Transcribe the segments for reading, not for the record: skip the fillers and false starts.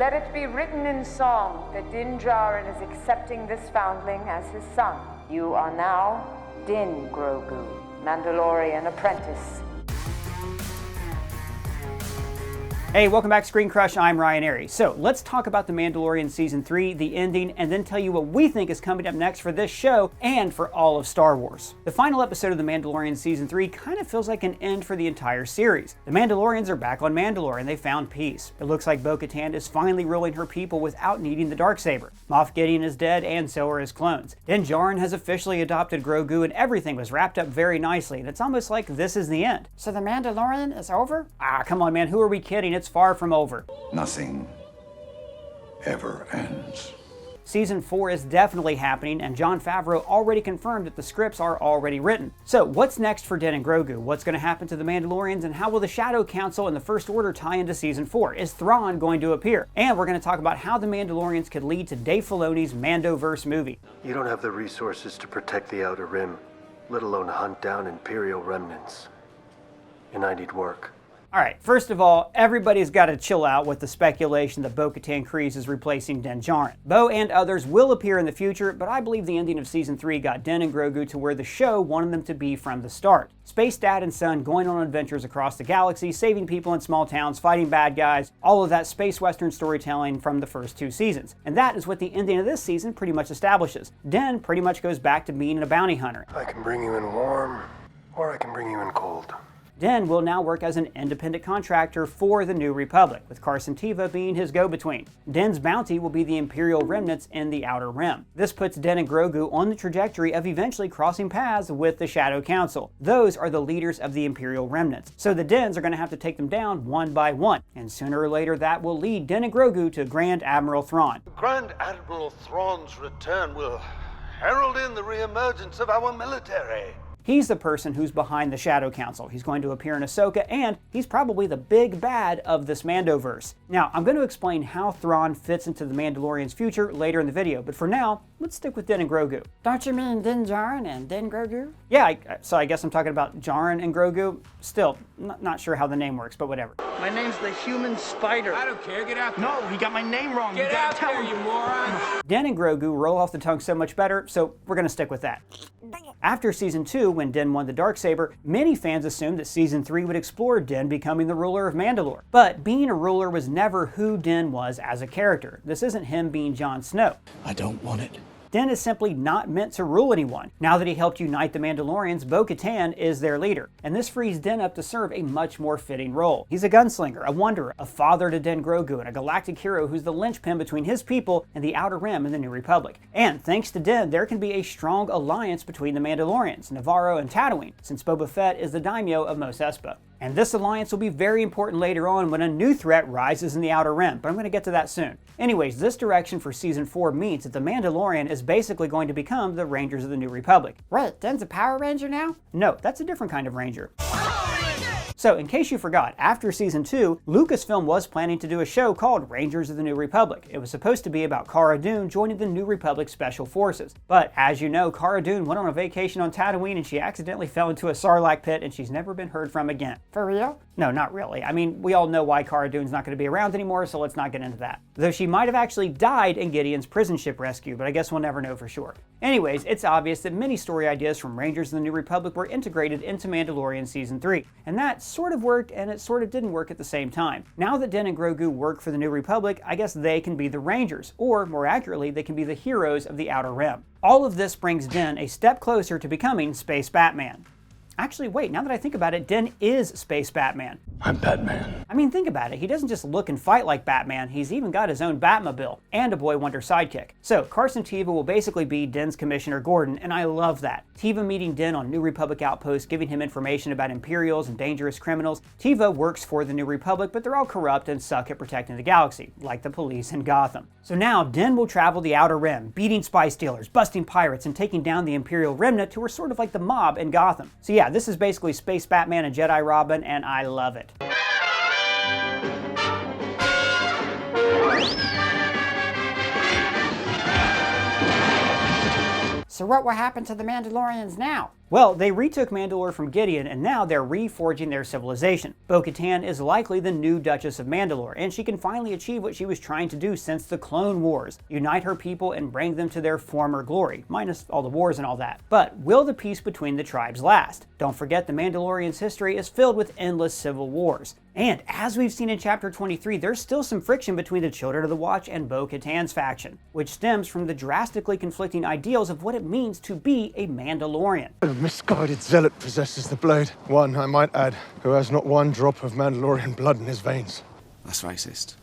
Let it be written in song that Din Djarin is accepting this foundling as his son. You are now Din Grogu, Mandalorian apprentice. Hey, welcome back to ScreenCrush. I'm Ryan Airy. So let's talk about The Mandalorian Season 3, the ending, and then tell you what we think is coming up next for this show and for all of Star Wars. The final episode of The Mandalorian Season 3 kind of feels like an end for the entire series. The Mandalorians are back on Mandalore and they found peace. It looks like Bo-Katan is finally ruling her people without needing the darksaber. Moff Gideon is dead and so are his clones. Din Djarin has officially adopted Grogu and everything was wrapped up very nicely, and it's almost like this is the end. So The Mandalorian is over? Ah, come on man, who are we kidding? It's far from over. Nothing ever ends. Season 4 is definitely happening, and Jon Favreau already confirmed that the scripts are already written. So what's next for Din and Grogu? What's going to happen to the Mandalorians, and how will the Shadow Council and the First Order tie into Season 4? Is Thrawn going to appear? And we're going to talk about how the Mandalorians could lead to Dave Filoni's Mandoverse movie. You don't have the resources to protect the Outer Rim, let alone hunt down Imperial remnants. And I need work. Alright, first of all, everybody's got to chill out with the speculation that Bo-Katan Kryze is replacing Din Djarin. Bo and others will appear in the future, but I believe the ending of Season 3 got Din and Grogu to where the show wanted them to be from the start. Space dad and son going on adventures across the galaxy, saving people in small towns, fighting bad guys, all of that space western storytelling from the first 2 seasons. And that is what the ending of this season pretty much establishes. Din pretty much goes back to being a bounty hunter. I can bring you in warm, or I can bring you in cold. Din will now work as an independent contractor for the New Republic, with Carson Teva being his go-between. Din's bounty will be the Imperial remnants in the Outer Rim. This puts Din and Grogu on the trajectory of eventually crossing paths with the Shadow Council. Those are the leaders of the Imperial remnants, so the Dins are going to have to take them down one by one, and sooner or later that will lead Din and Grogu to Grand Admiral Thrawn. Grand Admiral Thrawn's return will herald in the re-emergence of our military. He's the person who's behind the Shadow Council. He's going to appear in Ahsoka, and he's probably the big bad of this Mandoverse. Now, I'm going to explain how Thrawn fits into the Mandalorian's future later in the video, but for now, let's stick with Din and Grogu. Don't you mean Din Djarin and Din Grogu? Yeah, so I guess I'm talking about Djarin and Grogu. Still, not sure how the name works, but whatever. My name's the Human Spider. I don't care, get out there. No, he got my name wrong. Get out there, you moron. Din and Grogu roll off the tongue so much better, so we're going to stick with that. After Season 2, when Din won the darksaber, many fans assumed that Season 3 would explore Din becoming the ruler of Mandalore. But being a ruler was never who Din was as a character. This isn't him being Jon Snow. I don't want it. Din is simply not meant to rule anyone. Now that he helped unite the Mandalorians, Bo-Katan is their leader, and this frees Din up to serve a much more fitting role. He's a gunslinger, a wanderer, a father to Din Grogu, and a galactic hero who's the linchpin between his people and the Outer Rim and the New Republic. And thanks to Din, there can be a strong alliance between the Mandalorians, Navarro and Tatooine, since Boba Fett is the daimyo of Mos Espa. And this alliance will be very important later on when a new threat rises in the Outer Rim, but I'm going to get to that soon. Anyways, this direction for Season 4 means that the Mandalorian is basically going to become the Rangers of the New Republic. Wait, Din's a Power Ranger now? No, that's a different kind of Ranger. So, in case you forgot, after Season 2, Lucasfilm was planning to do a show called Rangers of the New Republic. It was supposed to be about Cara Dune joining the New Republic Special Forces. But, as you know, Cara Dune went on a vacation on Tatooine and she accidentally fell into a Sarlacc pit and she's never been heard from again. For real? No, not really. I mean, we all know why Cara Dune's not going to be around anymore, so let's not get into that. Though she might have actually died in Gideon's prison ship rescue, but I guess we'll never know for sure. Anyways, it's obvious that many story ideas from Rangers of the New Republic were integrated into Mandalorian Season 3, and that sort of worked and it sort of didn't work at the same time. Now that Din and Grogu work for the New Republic, I guess they can be the Rangers, or more accurately, they can be the heroes of the Outer Rim. All of this brings Din a step closer to becoming Space Batman. Actually, wait, now that I think about it, Din is Space Batman. I'm Batman. I mean, think about it. He doesn't just look and fight like Batman, he's even got his own Batmobile and a Boy Wonder sidekick. So, Carson Teva will basically be Din's Commissioner Gordon, and I love that. Teva meeting Din on New Republic outposts, giving him information about Imperials and dangerous criminals. Teva works for the New Republic, but they're all corrupt and suck at protecting the galaxy, like the police in Gotham. So now, Din will travel the Outer Rim, beating spy stealers, busting pirates, and taking down the Imperial Remnant, who are sort of like the mob in Gotham. So yeah, this is basically Space Batman and Jedi Robin, and I love it. So what will happen to the Mandalorians now? Well, they retook Mandalore from Gideon, and now they're reforging their civilization. Bo-Katan is likely the new Duchess of Mandalore, and she can finally achieve what she was trying to do since the Clone Wars: unite her people and bring them to their former glory, minus all the wars and all that. But will the peace between the tribes last? Don't forget, the Mandalorians' history is filled with endless civil wars. And as we've seen in Chapter 23, there's still some friction between the Children of the Watch and Bo-Katan's faction, which stems from the drastically conflicting ideals of what it means to be a Mandalorian. A misguided zealot possesses the blade. One, I might add, who has not one drop of Mandalorian blood in his veins. That's racist.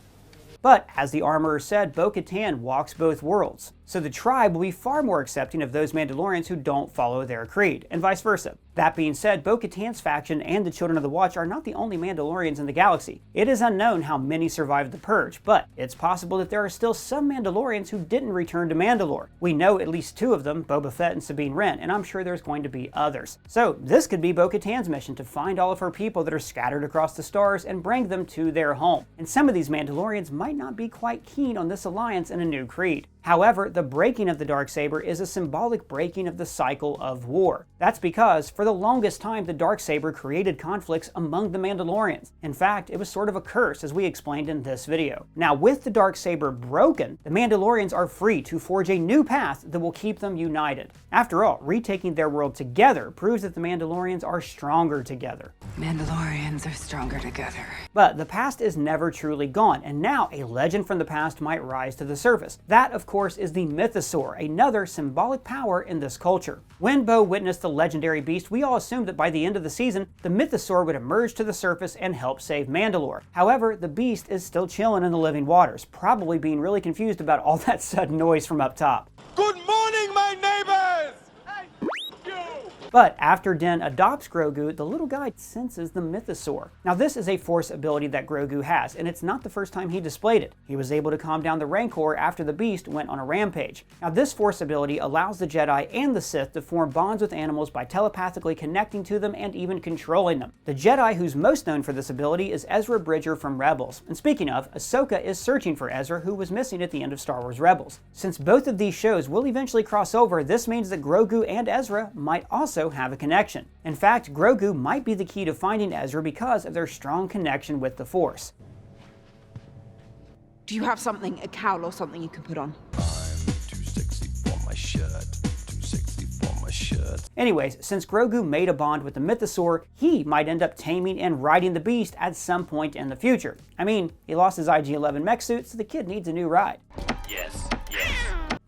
But, as the armorer said, Bo-Katan walks both worlds, so the tribe will be far more accepting of those Mandalorians who don't follow their creed, and vice versa. That being said, Bo-Katan's faction and the Children of the Watch are not the only Mandalorians in the galaxy. It is unknown how many survived the Purge, but it's possible that there are still some Mandalorians who didn't return to Mandalore. We know at least 2 of them, Boba Fett and Sabine Wren, and I'm sure there's going to be others. So this could be Bo-Katan's mission, to find all of her people that are scattered across the stars and bring them to their home. And some of these Mandalorians might not be quite keen on this alliance and a new creed. However, the breaking of the darksaber is a symbolic breaking of the cycle of war. That's because, for the longest time, the darksaber created conflicts among the Mandalorians. In fact, it was sort of a curse, as we explained in this video. Now, with the darksaber broken, the Mandalorians are free to forge a new path that will keep them united. After all, retaking their world together proves that the Mandalorians are stronger together. Mandalorians are stronger together. But the past is never truly gone, and now a legend from the past might rise to the surface. That, of course, is the mythosaur, another symbolic power in this culture. When Bo witnessed the legendary beast, we all assumed that by the end of the season, the mythosaur would emerge to the surface and help save Mandalore. However, the beast is still chilling in the living waters, probably being really confused about all that sudden noise from up top. Good morning, my neighbors! But after Din adopts Grogu, the little guy senses the mythosaur. Now, this is a force ability that Grogu has, and it's not the first time he displayed it. He was able to calm down the Rancor after the beast went on a rampage. Now, this force ability allows the Jedi and the Sith to form bonds with animals by telepathically connecting to them and even controlling them. The Jedi who's most known for this ability is Ezra Bridger from Rebels. And speaking of, Ahsoka is searching for Ezra, who was missing at the end of Star Wars Rebels. Since both of these shows will eventually cross over, this means that Grogu and Ezra might also have a connection. In fact, Grogu might be the key to finding Ezra because of their strong connection with the Force. Do you have something, a cowl or something you can put on? I'm too sexy for my shirt. Too sexy for my shirt. Anyways, since Grogu made a bond with the mythosaur, he might end up taming and riding the beast at some point in the future. I mean, he lost his IG-11 mech suit, so the kid needs a new ride. Yes.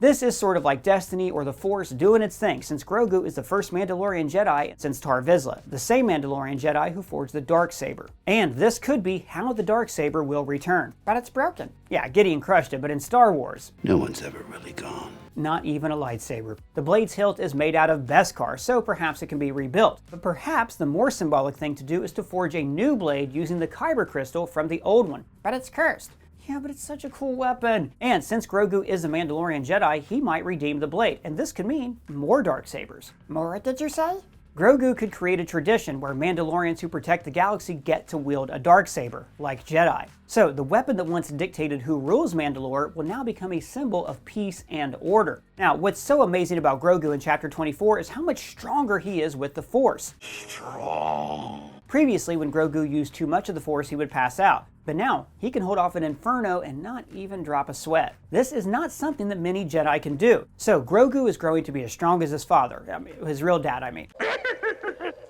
This is sort of like Destiny or the Force doing its thing, since Grogu is the first Mandalorian Jedi since Tar Vizsla, the same Mandalorian Jedi who forged the darksaber. And this could be how the darksaber will return. But it's broken. Yeah, Gideon crushed it, but in Star Wars, No one's ever really gone. not even a lightsaber. The blade's hilt is made out of Beskar, so perhaps it can be rebuilt. But perhaps the more symbolic thing to do is to forge a new blade using the Kyber crystal from the old one. But it's cursed. Yeah, but it's such a cool weapon. And since Grogu is a Mandalorian Jedi, he might redeem the blade, and this could mean more darksabers. More, did you say? Grogu could create a tradition where Mandalorians who protect the galaxy get to wield a darksaber, like Jedi. So the weapon that once dictated who rules Mandalore will now become a symbol of peace and order. Now, what's so amazing about Grogu in Chapter 24 is how much stronger he is with the Force. Strong. Previously, when Grogu used too much of the Force, he would pass out. But now, he can hold off an inferno and not even drop a sweat. This is not something that many Jedi can do. So Grogu is growing to be as strong as his father. His real dad, I mean.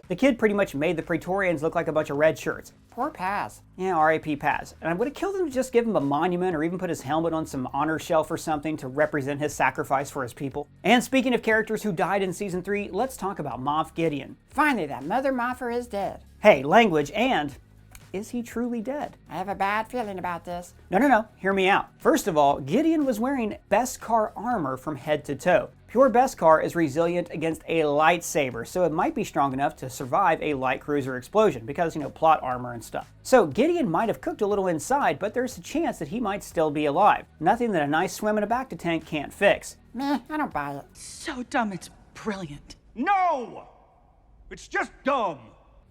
The kid pretty much made the Praetorians look like a bunch of red shirts. Poor Paz. Yeah, R.I.P. Paz. And I would have killed him to just give him a monument or even put his helmet on some honor shelf or something to represent his sacrifice for his people. And speaking of characters who died in Season 3, let's talk about Moff Gideon. Finally, that mother moffer is dead. Hey, language, and is he truly dead? I have a bad feeling about this. No, hear me out. First of all, Gideon was wearing Beskar armor from head to toe. Pure Beskar is resilient against a lightsaber, so it might be strong enough to survive a light cruiser explosion because, plot armor and stuff. So Gideon might have cooked a little inside, but there's a chance that he might still be alive. Nothing that a nice swim in a bacta tank can't fix. Meh, I don't buy it. So dumb, it's brilliant. No! It's just dumb.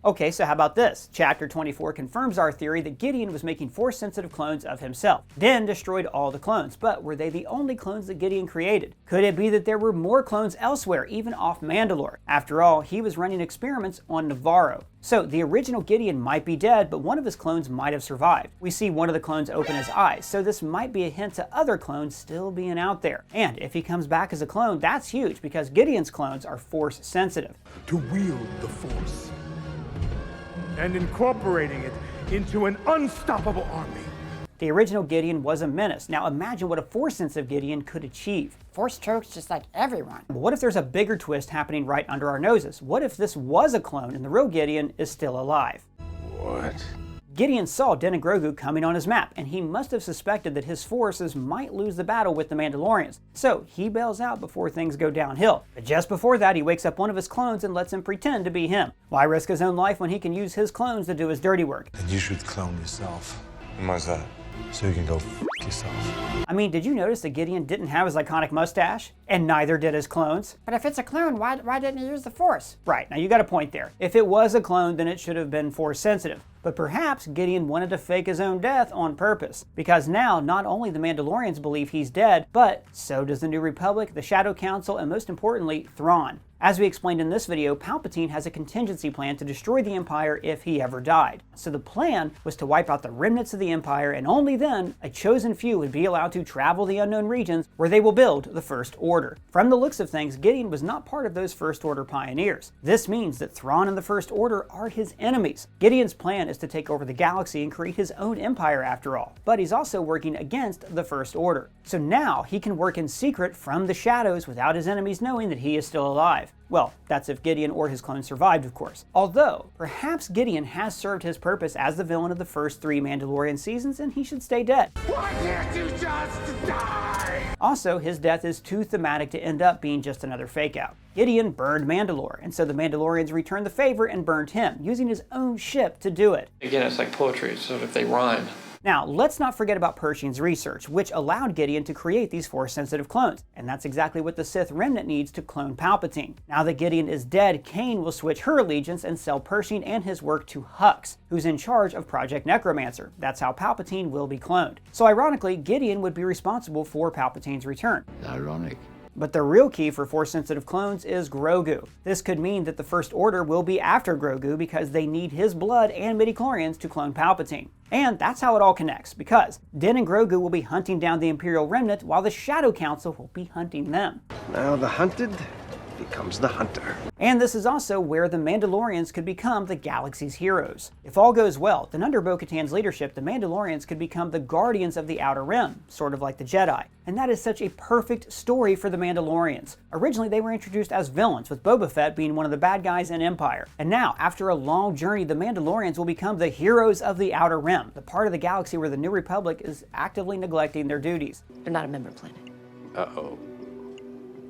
Okay, so how about this? Chapter 24 confirms our theory that Gideon was making Force-sensitive clones of himself. Din destroyed all the clones, but were they the only clones that Gideon created? Could it be that there were more clones elsewhere, even off Mandalore? After all, he was running experiments on Navarro. So the original Gideon might be dead, but one of his clones might have survived. We see one of the clones open his eyes, so this might be a hint to other clones still being out there. And if he comes back as a clone, that's huge because Gideon's clones are Force-sensitive. To wield the Force. And incorporating it into an unstoppable army. The original Gideon was a menace. Now imagine what a Force-sensitive Gideon could achieve. Force chokes just like everyone. But what if there's a bigger twist happening right under our noses? What if this was a clone and the real Gideon is still alive? What? Gideon saw Din Grogu coming on his map, and he must have suspected that his forces might lose the battle with the Mandalorians. So he bails out before things go downhill. But just before that, he wakes up one of his clones and lets him pretend to be him. Why risk his own life when he can use his clones to do his dirty work? And you should clone yourself. And why's that? So you can go f yourself. I mean, did you notice that Gideon didn't have his iconic mustache? And neither did his clones? But if it's a clone, why didn't he use the Force? Right, now you got a point there. If it was a clone, then it should have been Force-sensitive. But perhaps Gideon wanted to fake his own death on purpose. Because now, not only the Mandalorians believe he's dead, but so does the New Republic, the Shadow Council, and most importantly, Thrawn. As we explained in this video, Palpatine has a contingency plan to destroy the Empire if he ever died. So the plan was to wipe out the remnants of the Empire, and only then a chosen few would be allowed to travel the unknown regions where they will build the First Order. From the looks of things, Gideon was not part of those First Order pioneers. This means that Thrawn and the First Order are his enemies. Gideon's plan is to take over the galaxy and create his own empire after all, but he's also working against the First Order. So now he can work in secret from the shadows without his enemies knowing that he is still alive. Well, that's if Gideon or his clone survived, of course. Although, perhaps Gideon has served his purpose as the villain of the first 3 Mandalorian seasons and he should stay dead. Why can't you just die? Also, his death is too thematic to end up being just another fake out. Gideon burned Mandalore, and so the Mandalorians returned the favor and burned him, using his own ship to do it. Again, it's like poetry, so if they rhyme. Now, let's not forget about Pershing's research, which allowed Gideon to create these Force-sensitive clones, and that's exactly what the Sith remnant needs to clone Palpatine. Now that Gideon is dead, Kane will switch her allegiance and sell Pershing and his work to Hux, who's in charge of Project Necromancer. That's how Palpatine will be cloned. So ironically, Gideon would be responsible for Palpatine's return. Ironic. But the real key for Force-sensitive clones is Grogu. This could mean that the First Order will be after Grogu because they need his blood and midichlorians to clone Palpatine. And that's how it all connects, because Din and Grogu will be hunting down the Imperial Remnant while the Shadow Council will be hunting them. Now the hunted becomes the hunter. And this is also where the Mandalorians could become the galaxy's heroes. If all goes well, then under Bo-Katan's leadership, the Mandalorians could become the guardians of the Outer Rim, sort of like the Jedi. And that is such a perfect story for the Mandalorians. Originally, they were introduced as villains, with Boba Fett being one of the bad guys in Empire. And now, after a long journey, the Mandalorians will become the heroes of the Outer Rim, the part of the galaxy where the New Republic is actively neglecting their duties. They're not a member planet. Uh-oh.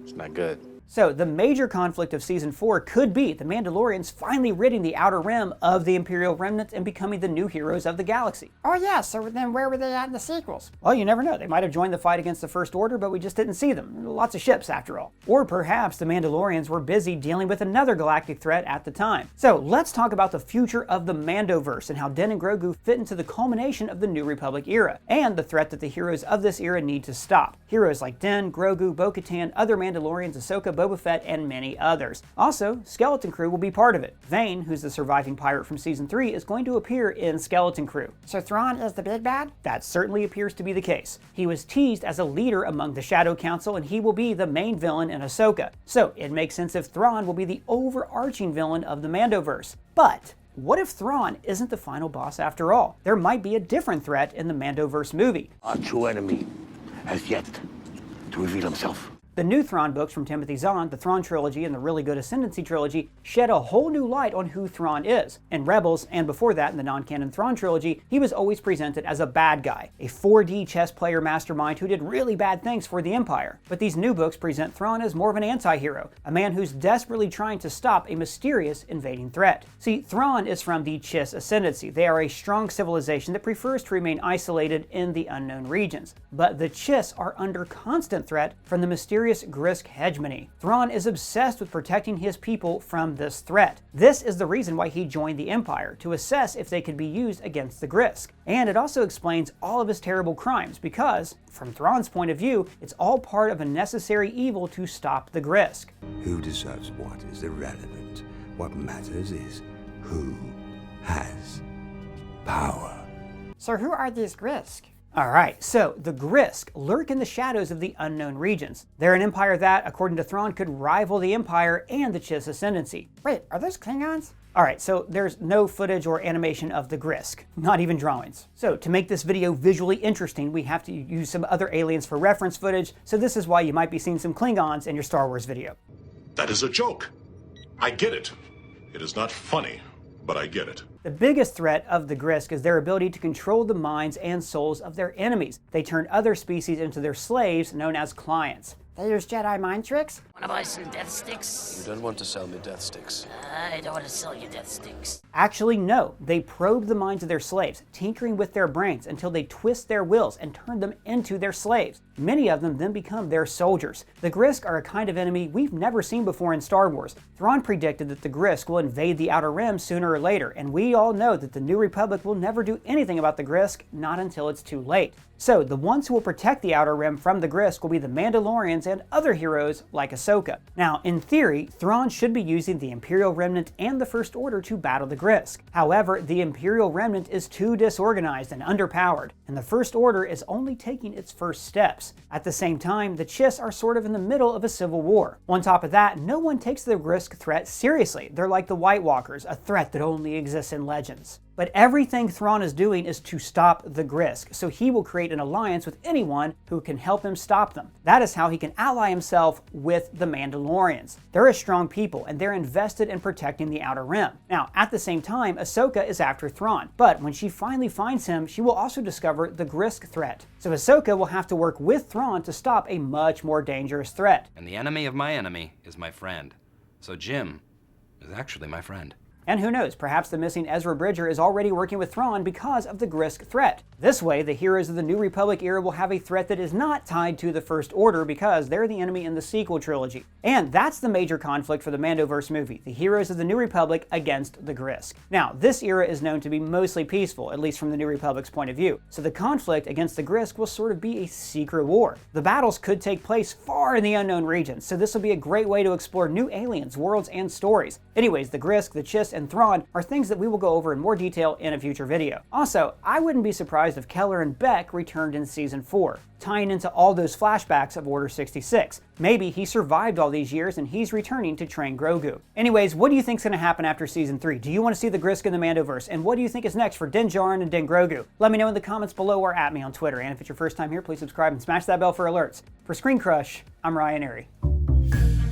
It's not good. So the major conflict of Season 4 could be the Mandalorians finally ridding the Outer Rim of the Imperial Remnant and becoming the new heroes of the galaxy. Oh yeah, so then where were they at in the sequels? Well, you never know. They might have joined the fight against the First Order, but we just didn't see them. Lots of ships, after all. Or perhaps the Mandalorians were busy dealing with another galactic threat at the time. So let's talk about the future of the Mandoverse and how Din and Grogu fit into the culmination of the New Republic era, and the threat that the heroes of this era need to stop. Heroes like Din, Grogu, Bo-Katan, other Mandalorians, Ahsoka, Boba Fett, and many others. Also, Skeleton Crew will be part of it. Vane, who's the surviving pirate from Season 3, is going to appear in Skeleton Crew. So Thrawn is the big bad? That certainly appears to be the case. He was teased as a leader among the Shadow Council, and he will be the main villain in Ahsoka. So it makes sense if Thrawn will be the overarching villain of the Mandoverse. But what if Thrawn isn't the final boss after all? There might be a different threat in the Mandoverse movie. Our true enemy has yet to reveal himself. The new Thrawn books from Timothy Zahn, the Thrawn trilogy and the really good Ascendancy trilogy, shed a whole new light on who Thrawn is. In Rebels, and before that in the non-canon Thrawn trilogy, he was always presented as a bad guy, a 4D chess player mastermind who did really bad things for the Empire. But these new books present Thrawn as more of an anti-hero, a man who's desperately trying to stop a mysterious invading threat. See, Thrawn is from the Chiss Ascendancy. They are a strong civilization that prefers to remain isolated in the unknown regions. But the Chiss are under constant threat from the mysterious mysterious Grisk hegemony. Thrawn is obsessed with protecting his people from this threat. This is the reason why he joined the Empire, to assess if they could be used against the Grisk. And it also explains all of his terrible crimes because, from Thrawn's point of view, it's all part of a necessary evil to stop the Grisk. Who deserves what is irrelevant. What matters is who has power. So who are these Grisk? Alright, so the Grisk lurk in the shadows of the unknown regions. They're an empire that, according to Thrawn, could rival the Empire and the Chiss Ascendancy. Wait, are those Klingons? Alright, so there's no footage or animation of the Grisk, not even drawings. So to make this video visually interesting, we have to use some other aliens for reference footage, so this is why you might be seeing some Klingons in your Star Wars video. That is a joke. I get it. It is not funny, but I get it. The biggest threat of the Grisk is their ability to control the minds and souls of their enemies. They turn other species into their slaves, known as clients. They use Jedi mind tricks? Wanna buy some death sticks? You don't want to sell me death sticks. I don't want to sell you death sticks. Actually, no. They probe the minds of their slaves, tinkering with their brains until they twist their wills and turn them into their slaves. Many of them then become their soldiers. The Grisk are a kind of enemy we've never seen before in Star Wars. Thrawn predicted that the Grisk will invade the Outer Rim sooner or later, and we all know that the New Republic will never do anything about the Grisk, not until it's too late. So the ones who will protect the Outer Rim from the Grisk will be the Mandalorians and other heroes like Ahsoka. Now, in theory, Thrawn should be using the Imperial Remnant and the First Order to battle the Grisk. However, the Imperial Remnant is too disorganized and underpowered, and the First Order is only taking its first steps. At the same time, the Chiss are sort of in the middle of a civil war. On top of that, no one takes the Grisk threat seriously. They're like the White Walkers, a threat that only exists in legends. But everything Thrawn is doing is to stop the Grisk, so he will create an alliance with anyone who can help him stop them. That is how he can ally himself with the Mandalorians. They're a strong people, and they're invested in protecting the Outer Rim. Now, at the same time, Ahsoka is after Thrawn, but when she finally finds him, she will also discover the Grisk threat. So Ahsoka will have to work with Thrawn to stop a much more dangerous threat. And the enemy of my enemy is my friend. So Jim is actually my friend. And who knows, perhaps the missing Ezra Bridger is already working with Thrawn because of the Grisk threat. This way, the heroes of the New Republic era will have a threat that is not tied to the First Order because they're the enemy in the sequel trilogy. And that's the major conflict for the Mandoverse movie, the heroes of the New Republic against the Grisk. Now, this era is known to be mostly peaceful, at least from the New Republic's point of view, so the conflict against the Grisk will sort of be a secret war. The battles could take place far in the unknown regions, so this will be a great way to explore new aliens, worlds, and stories. Anyways, the Grisk, the Chiss, and Thrawn are things that we will go over in more detail in a future video. Also, I wouldn't be surprised if Keller and Beck returned in Season 4, tying into all those flashbacks of Order 66. Maybe he survived all these years and he's returning to train Grogu. Anyways, what do you think is going to happen after Season 3? Do you want to see the Grisk in the Mandoverse? And what do you think is next for Din Djarin and Din Grogu? Let me know in the comments below or at me on Twitter. And if it's your first time here, please subscribe and smash that bell for alerts. For ScreenCrush, I'm Ryan Airy.